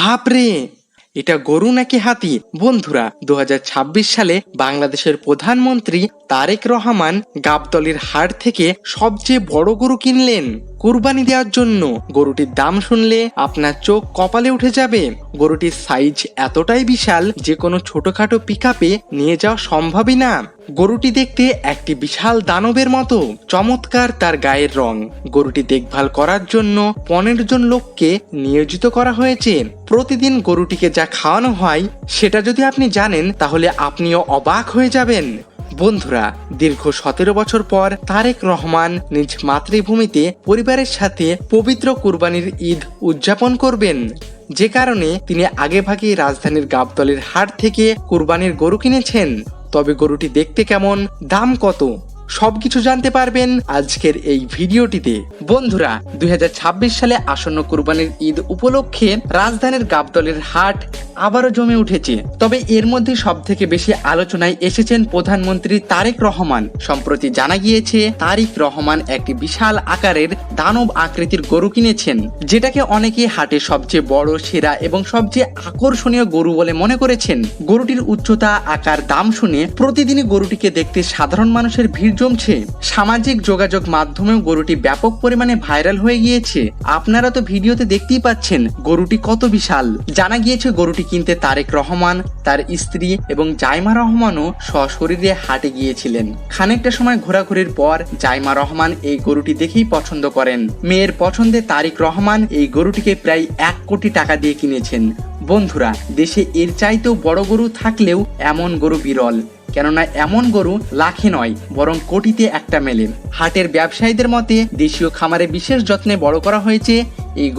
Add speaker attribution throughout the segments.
Speaker 1: বাপরে, এটা গরু নাকি হাতি? বন্ধুরা, 2026 সালে বাংলাদেশের প্রধানমন্ত্রী তারেক রহমান গাবতলীর হাট থেকে সবচেয়ে বড় গরু কিনলেন কুরবানি দেওয়ার জন্য। গরুটির দাম শুনলে আপনার চোখ কপালে উঠে যাবে। গরুটির সাইজ এতটাই বিশাল যে কোনো ছোটখাটো পিকআপে নিয়ে যাওয়া সম্ভবই না। গরুটি দেখতে একটি বিশাল দানবের মতো। চমৎকার তার গায়ের রং। গরুটি দেখভাল করার জন্য 15 জন লোককে নিয়োজিত করা হয়েছে। প্রতিদিন গরুটিকে যা খাওয়ানো হয় সেটা যদি আপনি জানেন তাহলে আপনিও অবাক হয়ে যাবেন। বন্ধুরা, দীর্ঘ 17 বছর পর তারেক রহমান নিজ মাতৃভূমিতে পরিবারের সাথে পবিত্র কুরবানির ঈদ উদযাপন করবেন, যে কারণে তিনি আগেভাগেই রাজধানীর গাবতলীর হাট থেকে কুরবানির গরু কিনেছেন। তবে গরুটি দেখতে কেমন, দাম কত, সবকিছু জানতে পারবেন আজকের এই ভিডিওটিতে। বন্ধুরা, 2026 সালে আসন্ন কুরবানির ঈদ উপলক্ষে রাজধানীর গাবতলীর হাট আবারও জমে উঠেছে। তবে এর মধ্যে সব থেকে বেশি আলোচনায় এসেছেন প্রধানমন্ত্রী তারেক রহমান। সম্প্রতি জানা গিয়েছে তারেক রহমান একটি বিশাল আকারের দানব আকৃতির গরু কিনেছেন, যেটাকে অনেকে হাটের সবচেয়ে বড়, সেরা এবং সবচেয়ে আকর্ষণীয় গরু বলে মনে করেছেন। গরুটির উচ্চতা, আকার, দাম শুনে প্রতিদিনই গরুটিকে দেখতে সাধারণ মানুষের ভিড় জমছে। সামাজিক যোগাযোগ মাধ্যমেও গরুটি ব্যাপক পরিমাণে ভাইরাল হয়ে গিয়েছে। আপনারা তো ভিডিওতে দেখতেই পাচ্ছেন গরুটি কত বিশাল। জানা গিয়েছে গরুটি কিনতে তারেক রহমান, তার স্ত্রী এবং জাইমা রহমানও সশরীরে হাটে গিয়েছিলেন। খানিকটা সময় ঘোরাঘুরির পর জাইমা রহমান এই গরুটি দেখেই পছন্দ করেন। মেয়ের পছন্দে তারেক রহমান এই গরুটিকে প্রায় 1 কোটি টাকা দিয়ে কিনেছেন। বন্ধুরা, দেশে এর চাইতেও বড় গরু থাকলেও এমন গরু বিরল, কেননা এমন গরু লাখে নয় বরং কোটিতে একটা মেলে। হাটের ব্যবসায়ীদের মতে দেশীয় খামারে বিশেষ যত্নে বড় করা হয়েছে এই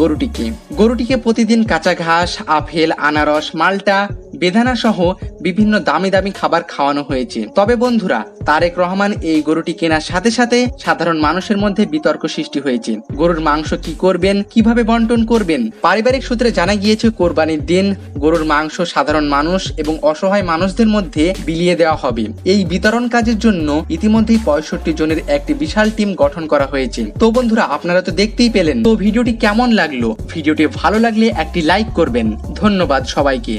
Speaker 1: গরুটিকে প্রতিদিন কাঁচা ঘাস, আপেল, আনারস, মাল্টা, বেদানা সহ বিভিন্ন দামি দামি খাবার খাওয়ানো হয়েছে। তবে বন্ধুরা, তারেক রহমান এই গরুটি কেনার সাথে সাথে সাধারণ মানুষের মধ্যে বিতর্ক সৃষ্টি হয়েছে। গরুর মাংস কি করবেন, কিভাবে বন্টন করবেন? পারিবারিক সূত্রে জানা গিয়েছে কোরবানির দিন গরুর মাংস সাধারণ মানুষ এবং অসহায় মানুষদের মধ্যে বিলিয়ে দেওয়া হবে। এই বিতরণ কাজের জন্য ইতিমধ্যেই 65 জনের একটি বিশাল টিম গঠন করা হয়েছে। তো বন্ধুরা, আপনারা তো দেখতেই পেলেন। তো ভিডিওটি কেমন লাগলো? ভিডিওটি ভালো লাগলে একটি লাইক করবেন। ধন্যবাদ সবাইকে।